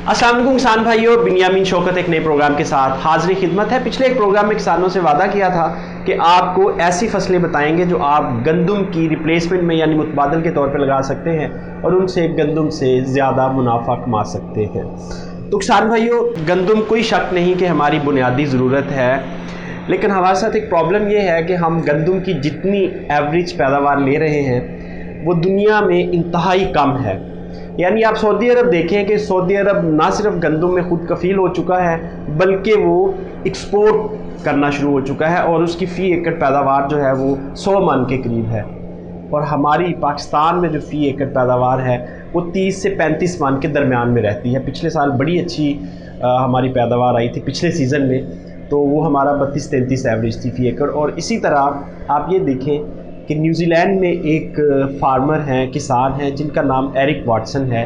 अस्सलाम वालेकुम किसान भाइयों, बिनियामीन शौकत एक नए प्रोग्राम के साथ हाजिर खिदमत है। पिछले एक प्रोग्राम में किसानों से वादा किया था कि आपको ऐसी फसलें बताएंगे जो आप गंदम की रिप्लेसमेंट में यानी मुतबादल के तौर पर लगा सकते हैं और उनसे गंदम से ज़्यादा मुनाफा कमा सकते हैं। तो किसान भाइयों, गंदम कोई शक नहीं कि हमारी बुनियादी ज़रूरत है, लेकिन हमारे साथ एक प्रॉब्लम यह है कि हम गंदम की जितनी एवरेज पैदावार ले रहे हैं वो दुनिया में इंतहाई कम है। यानी आप सऊदी अरब देखें कि सऊदी अरब ना सिर्फ गंदम में खुद कफील हो चुका है बल्कि वो एक्सपोर्ट करना शुरू हो चुका है और उसकी फ़ी एकड़ पैदावार जो है वो 100 मन के करीब है। और हमारी पाकिस्तान में जो फ़ी एकड़ पैदावार है वो 30 से 35 मन के दरमियान में रहती है। पिछले साल बड़ी अच्छी हमारी पैदावार आई थी पिछले सीज़न में, तो वो हमारा 32-33 एवरेज थी फ़ी एकड़। और इसी तरह आप ये देखें कि न्यूजीलैंड में एक फार्मर हैं, किसान हैं जिनका नाम एरिक वाटसन है।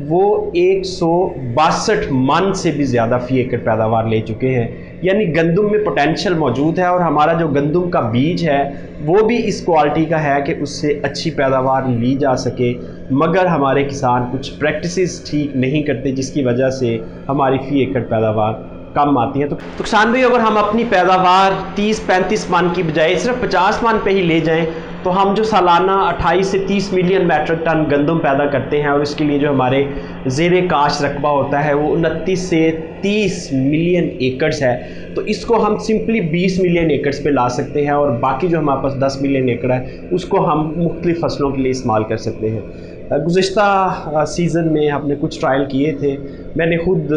वो 162 मन से भी ज़्यादा फ़ी एकड़ पैदावार ले चुके हैं। यानी गंदम में पोटेंशियल मौजूद है और हमारा जो गंदम का बीज है वो भी इस क्वालिटी का है कि उससे अच्छी पैदावार ली जा सके, मगर हमारे किसान कुछ प्रैक्टिसेस ठीक नहीं करते जिसकी वजह से हमारी फ़ी एकड़ पैदावार कम आती है। तो किसान भाई, अगर हम अपनी पैदावार 30-35 मन की बजाय सिर्फ 50 मन पे ही ले जाएं तो हम जो सालाना 28 से 30 मिलियन मैट्रिक टन गंदम पैदा करते हैं और इसके लिए जो हमारे ज़ेरे काश रकबा होता है वो 29 से 30 मिलियन एकड़्स है। तो इसको हम सिंपली 20 मिलियन एकड़्स पे ला सकते हैं और बाकी जो हमारे पास 10 मिलियन एकड़ है उसको हम मुख्तलिफ़ फसलों के लिए इस्तेमाल कर सकते हैं। गुज़िश्ता सीज़न में हमने कुछ ट्रायल किए थे। मैंने खुद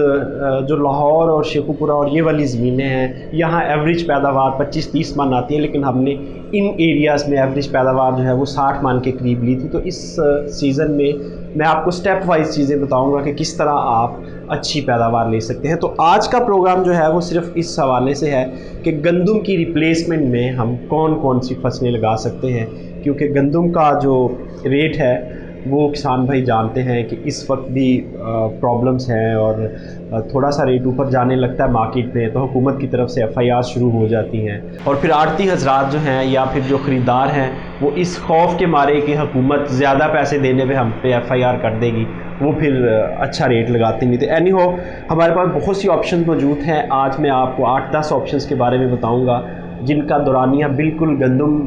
जो लाहौर और शेखुपुरा और ये वाली ज़मीनें हैं यहाँ एवरेज पैदावार 25-30 मन आती है, लेकिन हमने इन एरियाज़ में एवरेज पैदावार जो है वो 60 मन के करीब ली थी। तो इस सीज़न में मैं आपको स्टेप वाइज चीज़ें बताऊँगा कि किस तरह आप अच्छी पैदावार ले सकते हैं। तो आज का प्रोग्राम जो है वो सिर्फ इस हवाले से है कि गंदम की रिप्लेसमेंट में हम कौन कौन सी फसलें लगा सकते हैं, क्योंकि गंदम का जो रेट है वो किसान भाई जानते हैं कि इस वक्त भी प्रॉब्लम्स हैं और थोड़ा सा रेट ऊपर जाने लगता है मार्केट में तो हुकूमत की तरफ से FIR शुरू हो जाती हैं और फिर आड़ती हजरात जो हैं या फिर जो ख़रीदार हैं वो इस खौफ के मारे कि हुकूमत ज़्यादा पैसे देने पे हम पे FIR कर देगी वो फिर अच्छा रेट लगाते नहीं थे। एनी हो, हमारे पास बहुत सी ऑप्शन मौजूद हैं। आज मैं आपको 8-10 ऑप्शंस के बारे में बताऊँगा जिनका दौरानिया बिल्कुल गंदम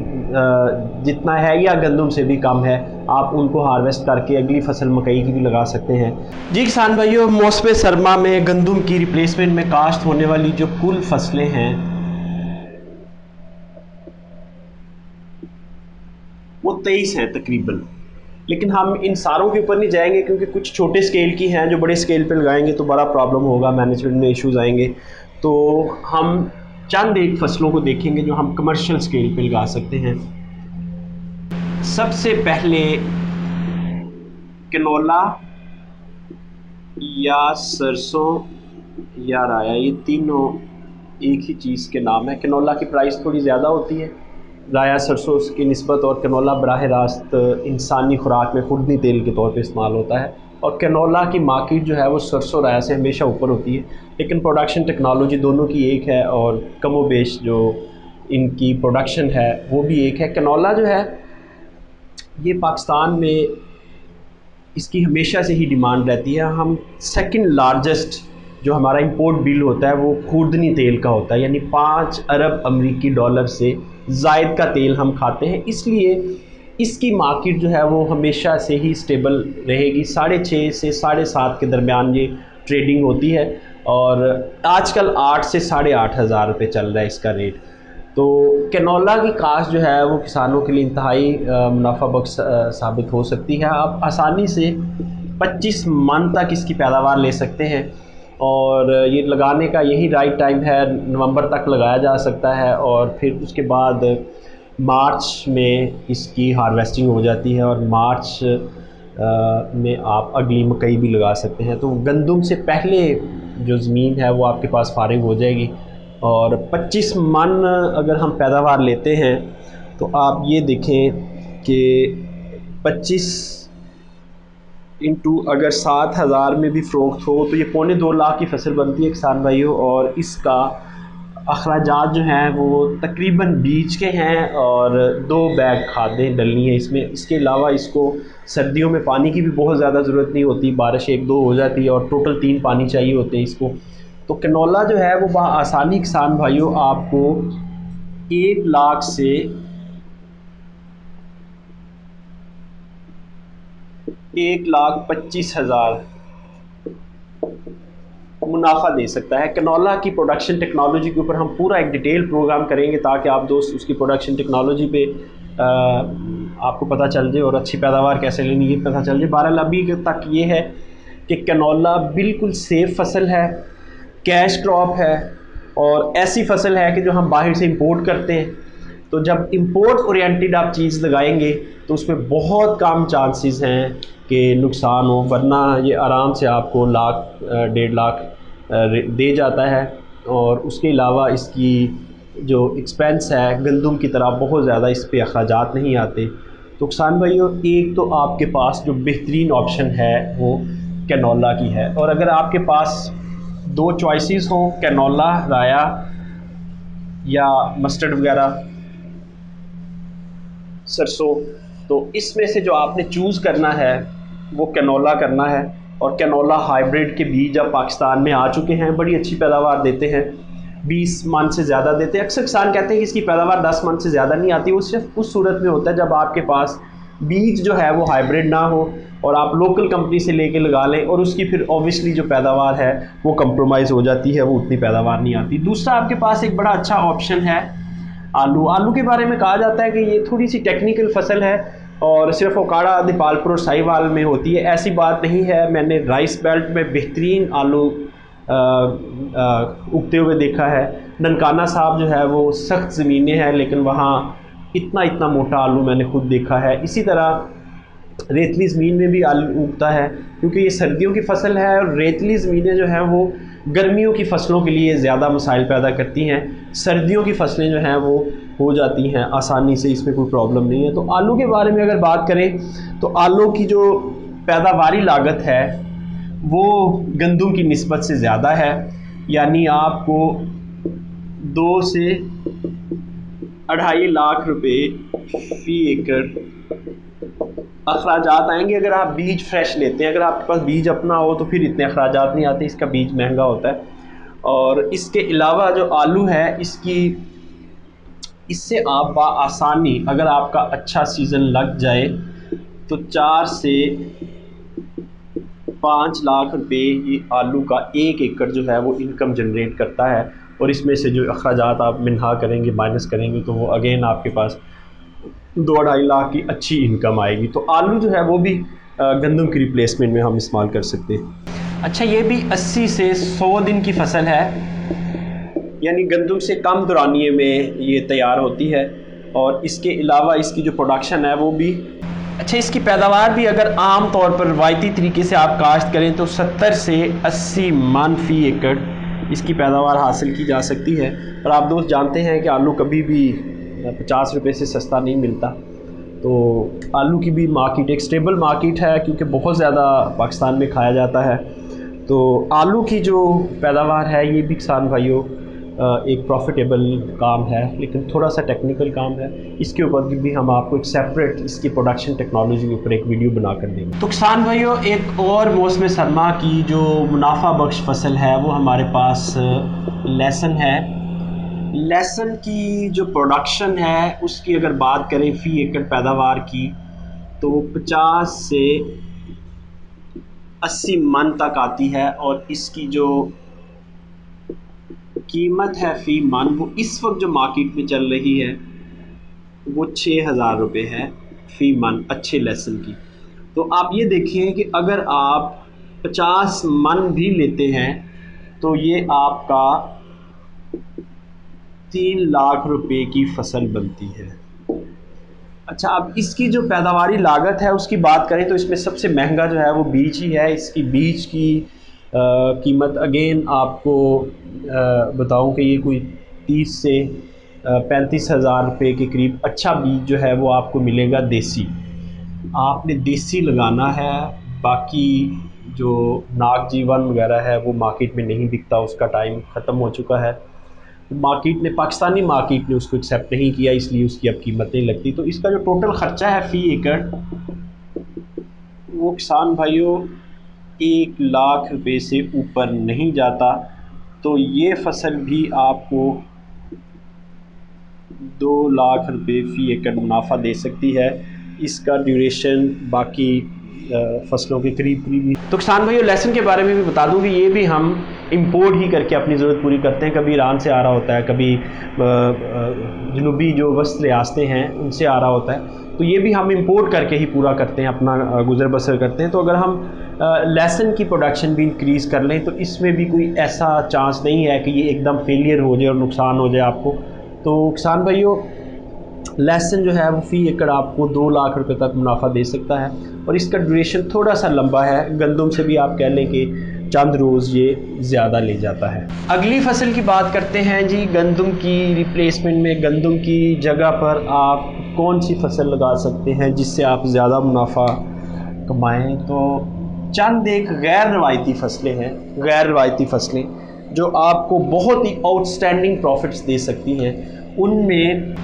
जितना है या गंदम से भी कम है। आप उनको हार्वेस्ट करके अगली फसल मकई की भी लगा सकते हैं। जी किसान भाइयों, मौसम सरमा में गंदम की रिप्लेसमेंट में काश्त होने वाली जो कुल फसलें हैं वो 23 हैं तकरीबन, लेकिन हम इन सारों के ऊपर नहीं जाएंगे क्योंकि कुछ छोटे स्केल की हैं जो बड़े स्केल पे लगाएंगे तो बड़ा प्रॉब्लम होगा, मैनेजमेंट में इश्यूज़ आएंगे। तो हम चंद एक फसलों को देखेंगे जो हम कमर्शियल स्केल पे लगा सकते हैं। सबसे पहले कैनोला या सरसों या राया, ये तीनों एक ही चीज़ के नाम है। कैनोला की प्राइस थोड़ी ज़्यादा होती है राया सरसों की निस्बत, और कैनोला बराह रास्त इंसानी खुराक में खुर्दनी तेल के तौर पे इस्तेमाल होता है। और कैनोला की मार्केट जो है वो सरसों राया से हमेशा ऊपर होती है, लेकिन प्रोडक्शन टेक्नोलॉजी दोनों की एक है और कमोबेश जो इनकी प्रोडक्शन है वो भी एक है। कैनोला जो है ये पाकिस्तान में इसकी हमेशा से ही डिमांड रहती है। हम सेकंड लार्जेस्ट जो हमारा इंपोर्ट बिल होता है वो खुर्दनी तेल का होता है, यानी 5 अरब अमेरिकी डॉलर से ज़ायद का तेल हम खाते हैं, इसलिए इसकी मार्केट जो है वो हमेशा से ही स्टेबल रहेगी। 6.5 से 7.5 के दरमियान ये ट्रेडिंग होती है और आजकल 8 से 8.5 हज़ार रुपये चल रहा है इसका रेट। तो कैनोला की काश्त जो है वो किसानों के लिए इंतहाई मुनाफा बख्श साबित हो सकती है। आप आसानी से 25 मन तक इसकी पैदावार ले सकते हैं और ये लगाने का यही राइट टाइम है, नवंबर तक लगाया जा सकता है और फिर उसके बाद मार्च में इसकी हार्वेस्टिंग हो जाती है और मार्च में आप अगली मकई भी लगा सकते हैं। तो गंदम से पहले जो ज़मीन है वो आपके पास फारिग हो जाएगी और 25 मन अगर हम पैदावार लेते हैं तो आप ये देखें कि 25 इंटू अगर 7,000 में भी फ़रोख्त हो तो ये 2.25 लाख की फसल बनती है किसान भाइयों, और इसका अखराजात जो हैं वो तकरीबन बीज के हैं, और 2 बैग खादें डलनी है इसमें। इसके अलावा इसको सर्दियों में पानी की भी बहुत ज़्यादा ज़रूरत नहीं होती, बारिश 1-2 हो जाती है, और टोटल 3 पानी चाहिए होते हैं इसको। तो कैनोला जो है वो आसानी किसान भाइयों आपको 1 लाख से 1,25,000 मुनाफा दे सकता है। कैनोला की प्रोडक्शन टेक्नोलॉजी के ऊपर हम पूरा एक डिटेल प्रोग्राम करेंगे, ताकि आप दोस्त उसकी प्रोडक्शन टेक्नोलॉजी पे आपको पता चल जाए और अच्छी पैदावार कैसे लेनी ये पता चल जाए। बहरहाल अभी तक ये है कि कैनोला बिल्कुल सेफ़ फसल है, कैश क्रॉप है, और ऐसी फसल है कि जो हम बाहर से इंपोर्ट करते हैं। तो जब इंपोर्ट ओरिएंटेड आप चीज़ लगाएंगे तो उसमें बहुत कम चांसेस हैं कि नुकसान हो, वरना ये आराम से आपको 1,00,000-1,50,000 दे जाता है। और उसके अलावा इसकी जो एक्सपेंस है गंदम की तरह बहुत ज़्यादा इस पे अखराजात नहीं आते। तो किसान भाइयों, एक तो आपके पास जो बेहतरीन ऑप्शन है वो कैनोला की है, और अगर आपके पास 2 चॉइसेस हों, कैनोला, राया या मस्टर्ड वगैरह, सरसों, तो इसमें से जो आपने चूज़ करना है वो कैनोला करना है। और कैनोला हाइब्रिड के बीज अब पाकिस्तान में आ चुके हैं, बड़ी अच्छी पैदावार देते हैं, 20 मन से ज़्यादा देते हैं। अक्सर किसान कहते हैं कि इसकी पैदावार 10 मन से ज़्यादा नहीं आती। वो सिर्फ उस सूरत में होता है जब आपके पास बीज जो है वो हाइब्रिड ना हो और आप लोकल कंपनी से लेके लगा लें, और उसकी फिर ऑब्वियसली जो पैदावार है वो कंप्रोमाइज़ हो जाती है, वो उतनी पैदावार नहीं आती। दूसरा, आपके पास एक बड़ा अच्छा ऑप्शन है आलू। आलू के बारे में कहा जाता है कि ये थोड़ी सी टेक्निकल फसल है और सिर्फ ओकाड़ा, दीपालपुर और साहिवाल में होती है। ऐसी बात नहीं है, मैंने राइस बेल्ट में बेहतरीन आलू उगते हुए देखा है। ननकाना साहब जो है वो सख्त ज़मीनें हैं, लेकिन वहाँ इतना मोटा आलू मैंने खुद देखा है। इसी तरह रेतली ज़मीन में भी आलू उगता है, क्योंकि ये सर्दियों की फसल है, और रेतली ज़मीनें जो हैं वो गर्मियों की फसलों के लिए ज़्यादा मसाइल पैदा करती हैं। सर्दियों की फसलें जो हैं वो हो जाती हैं आसानी से, इसमें कोई प्रॉब्लम नहीं है। तो आलू के बारे में अगर बात करें तो आलू की जो पैदावारी लागत है वो गंदम की निस्बत से ज़्यादा है, यानी आपको 2 से 2.5 लाख रुपए फ़ी एकड़ अखराजात आएंगे अगर आप बीज फ्रेश लेते हैं। अगर आपके पास बीज अपना हो तो फिर इतने अखराजात नहीं आते, इसका बीज महंगा होता है। और इसके अलावा जो आलू है इससे आप आसानी, अगर आपका अच्छा सीज़न लग जाए तो 4 से 5 लाख रुपए ये आलू का 1 एकड़ जो है वो इनकम जनरेट करता है। और इसमें से जो अखराजात आप मिन्हा करेंगे, माइनस करेंगे, तो वो अगेन आपके पास 2-2.5 लाख की अच्छी इनकम आएगी। तो आलू जो है वो भी गंदम की रिप्लेसमेंट में हम इस्तेमाल कर सकते हैं। अच्छा, ये भी 80 से 100 दिन की फसल है, यानी गंदम से कम दौरानिए में ये तैयार होती है। और इसके अलावा इसकी जो प्रोडक्शन है वो भी अच्छा, इसकी पैदावार भी अगर आम तौर पर रवायती तरीके से आप काश्त करें तो 70 से 80 मन फ़ी एकड़ इसकी पैदावार हासिल की जा सकती है। और आप दोस्त जानते हैं कि आलू कभी भी 50 रुपये से सस्ता नहीं मिलता। तो आलू की भी मार्केट एक स्टेबल मार्केट है, क्योंकि बहुत ज़्यादा पाकिस्तान में खाया जाता है। तो आलू की जो पैदावार है ये भी किसान भाइयों एक प्रॉफिटेबल काम है, लेकिन थोड़ा सा टेक्निकल काम है। इसके ऊपर भी हम आपको एक सेपरेट इसकी प्रोडक्शन टेक्नोलॉजी के ऊपर एक वीडियो बना कर देंगे। तो किसान भाइयों, एक और मौसम सरमा की जो मुनाफा बख्श फसल है वो हमारे पास लहसुन है। लहसुन की जो प्रोडक्शन है उसकी अगर बात करें फ़ी एकड़ पैदावार की, तो 50 से 80 मन तक आती है। और इसकी जो कीमत है फ़ी मन, वो इस वक्त जो मार्केट में चल रही है वो 6,000 रुपये है फ़ी मन अच्छे लहसुन की। तो आप ये देखें कि अगर आप 50 मन भी लेते हैं तो ये आपका 3 लाख रुपए की फसल बनती है। अच्छा, अब इसकी जो पैदावारी लागत है उसकी बात करें तो इसमें सबसे महंगा जो है वो बीज ही है। इसकी बीज की कीमत अगेन आपको बताऊं कि ये कोई 30 से 35,000 रुपये के करीब अच्छा बीज जो है वो आपको मिलेगा देसी। आपने देसी लगाना है, बाकी जो नाग जीवन वगैरह है वो मार्केट में नहीं बिकता, उसका टाइम ख़त्म हो चुका है। मार्केट ने, पाकिस्तानी मार्केट ने उसको एक्सेप्ट नहीं किया, इसलिए उसकी अब कीमत नहीं लगती। तो इसका जो टोटल ख़र्चा है फ़ी एकड़ वो किसान भाइयों 1 लाख रुपए से ऊपर नहीं जाता। तो ये फसल भी आपको 2 लाख रुपए फ़ी एकड़ मुनाफा दे सकती है। इसका ड्यूरेशन बाकी फसलों के करीब ही। तो किसान भाइयों लहसुन के बारे में भी बता दूं कि ये भी हम इंपोर्ट ही करके अपनी ज़रूरत पूरी करते हैं। कभी ईरान से आ रहा होता है, कभी जनूबी जो वस्त रियासतें हैं उनसे आ रहा होता है। तो ये भी हम इंपोर्ट करके ही पूरा करते हैं, अपना गुजर बसर करते हैं। तो अगर हम लहसुन की प्रोडक्शन भी इंक्रीज़ कर लें तो इसमें भी कोई ऐसा चांस नहीं है कि ये एकदम फेलियर हो जाए और नुकसान हो जाए आपको। तो किसान भाइयों लहसुन जो है वो फ़ी एकड़ आपको 2 लाख रुपए तक मुनाफा दे सकता है और इसका ड्यूरेशन थोड़ा सा लंबा है। गंदम से भी आप कह लें कि चंद रोज़ ये ज़्यादा ले जाता है। अगली फसल की बात करते हैं जी, गंदम की रिप्लेसमेंट में गंदम की जगह पर आप कौन सी फसल लगा सकते हैं जिससे आप ज़्यादा मुनाफा कमाएँ। तो चंद एक गैर रवायती फसलें हैं, गैर रवायती फसलें जो आपको बहुत ही आउटस्टैंडिंग प्रॉफिट्स दे सकती हैं। उनमें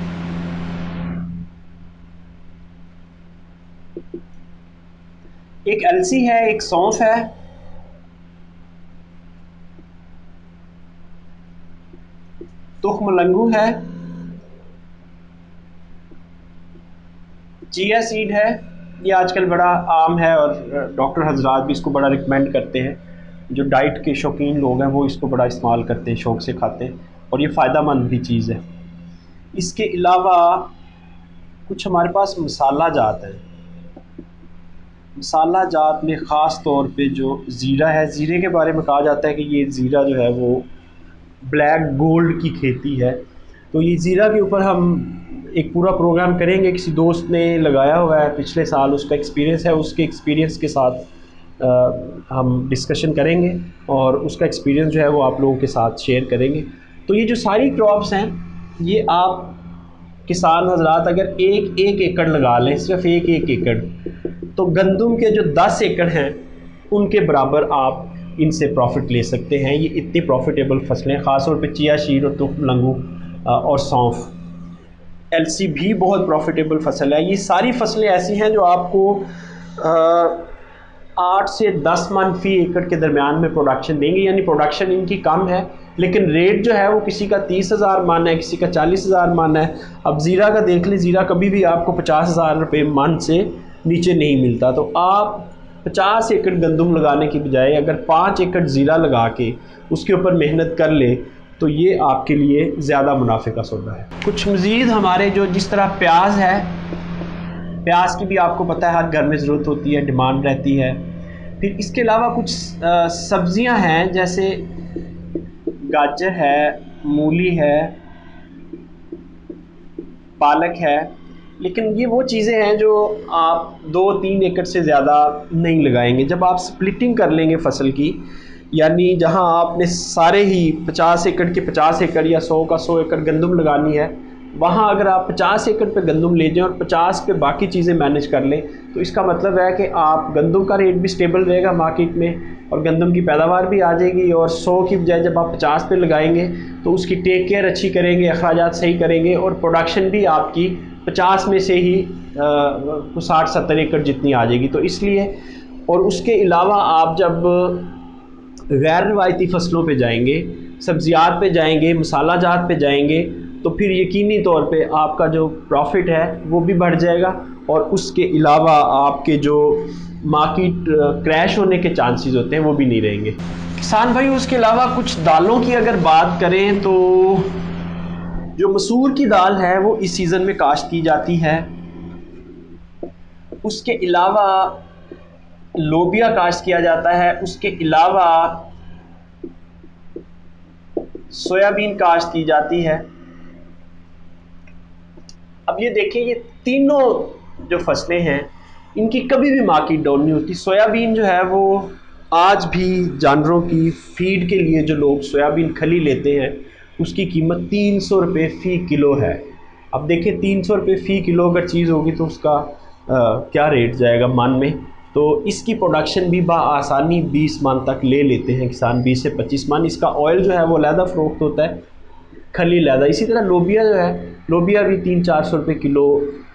एक अलसी है, एक सौंफ है, तुख्म लंगू है, चिया सीड है। ये आजकल बड़ा आम है और डॉक्टर हजरात भी इसको बड़ा रिकमेंड करते हैं। जो डाइट के शौकीन लोग हैं वो इसको बड़ा इस्तेमाल करते हैं, शौक़ से खाते हैं और ये फ़ायदेमंद भी चीज़ है। इसके अलावा कुछ हमारे पास मसाला जात है। मसाला जात में ख़ास तौर पे जो ज़ीरा है, ज़ीरे के बारे में कहा जाता है कि ये ज़ीरा जो है वो ब्लैक गोल्ड की खेती है। तो ये ज़ीरा के ऊपर हम एक पूरा प्रोग्राम करेंगे। किसी दोस्त ने लगाया हुआ है पिछले साल, उसका एक्सपीरियंस है, उसके एक्सपीरियंस के साथ हम डिस्कशन करेंगे और उसका एक्सपीरियंस जो है वो आप लोगों के साथ शेयर करेंगे। तो ये जो सारी क्रॉप्स हैं ये आप किसान हजरात अगर एक एकड़ लगा लें, सिर्फ एक एकड़, तो गंदम के जो 10 एकड़ हैं उनके बराबर आप इनसे प्रॉफिट ले सकते हैं। ये इतनी प्रॉफिटेबल फसलें, ख़ास तौर पे चिया सीड और तुख्म लंगू और सौंफ, अलसी भी बहुत प्रॉफिटेबल फसल है। ये सारी फसलें ऐसी हैं जो आपको 8 से 10 मन फ़ी एकड़ के दरमियान में प्रोडक्शन देंगे। यानी प्रोडक्शन इनकी कम है लेकिन रेट जो है वो किसी का 30,000 मन है, किसी का 40,000 मन है। अब ज़ीरा का देख लें, ज़ीरा कभी भी आपको 50,000 रुपये मन से नीचे नहीं मिलता। तो आप 50 एकड़ गंदम लगाने की बजाय अगर 5 एकड़ ज़ीरा लगा के उसके ऊपर मेहनत कर ले तो ये आपके लिए ज़्यादा मुनाफे का सौदा है। कुछ मज़ीद हमारे जो जिस तरह प्याज है, प्याज की भी आपको पता है हर घर में ज़रूरत होती है, डिमांड रहती है। फिर इसके अलावा कुछ सब्ज़ियां हैं जैसे गाजर है, मूली है, पालक है। लेकिन ये वो चीज़ें हैं जो आप 2-3 एकड़ से ज़्यादा नहीं लगाएंगे। जब आप स्प्लिटिंग कर लेंगे फसल की, यानी जहां आपने सारे ही 50 एकड़ के 50 एकड़ या 100 का 100 एकड़ गंदम लगानी है, वहां अगर आप 50 एकड़ पे गंदम ले जाएं और 50 पे बाकी चीज़ें मैनेज कर लें तो इसका मतलब है कि आप गंदम का रेट भी स्टेबल रहेगा मार्केट में और गंदम की पैदावार भी आ जाएगी। और 100 की बजाय जब आप 50 पे लगाएंगे तो उसकी टेक केयर अच्छी करेंगे, अखराजात सही करेंगे और प्रोडक्शन भी आपकी 50 में से ही 60-70 एकड़ जितनी आ जाएगी। तो इसलिए, और उसके अलावा आप जब गैर रवायती फसलों पे जाएंगे, सब्जियात पे जाएंगे, मसाला जात पे जाएंगे, तो फिर यकीनी तौर पे आपका जो प्रॉफिट है वो भी बढ़ जाएगा और उसके अलावा आपके जो मार्केट क्रैश होने के चांसेस होते हैं वो भी नहीं रहेंगे। किसान भाई उसके अलावा कुछ दालों की अगर बात करें तो जो मसूर की दाल है वो इस सीज़न में काश्त की जाती है। उसके अलावा लोबिया काश्त किया जाता है। उसके अलावा सोयाबीन काश्त की जाती है। अब ये देखिए, ये तीनों जो फसलें हैं इनकी कभी भी मार्केट डाउन नहीं होती। सोयाबीन जो है वो आज भी जानवरों की फीड के लिए जो लोग सोयाबीन खली लेते हैं उसकी कीमत 300 रुपये फ़ी किलो है। अब देखिए 300 रुपये फ़ी किलो अगर चीज़ होगी तो उसका क्या रेट जाएगा मन में। तो इसकी प्रोडक्शन भी आसानी 20 मन तक ले लेते हैं किसान, 20 से 25 मन। इसका ऑयल जो है वो अलहदा फ़रोख्त होता है खली लहदा। इसी तरह लोबिया जो है, लोबिया भी 300-400 रुपये किलो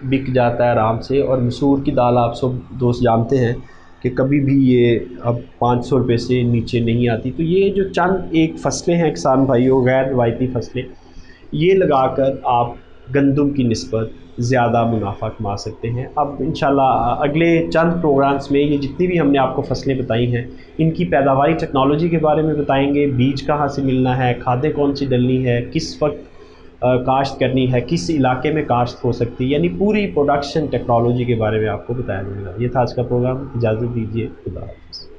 बिक जाता है आराम से। और मसूर की दाल आप सब दोस्त जानते हैं कि कभी भी ये अब 500 रुपये से नीचे नहीं आती। तो ये जो चंद एक फसलें हैं किसान भाइयों, गैर रवायती फसलें, ये लगाकर आप गंदम की निस्बत ज़्यादा मुनाफा कमा सकते हैं। अब इंशाल्लाह अगले चंद प्रोग्राम्स में ये जितनी भी हमने आपको फसलें बताई हैं, इनकी पैदावारी टेक्नोलॉजी के बारे में बताएंगे, बीज कहाँ से मिलना है, खादें कौन सी डलनी है, किस वक्त काश्त करनी है, किस इलाके में काश्त हो सकती है, यानी पूरी प्रोडक्शन टेक्नोलॉजी के बारे में आपको बताया जाएगा। ये था आज का प्रोग्राम, इजाज़त दीजिए, खुदा हाफ़िज़।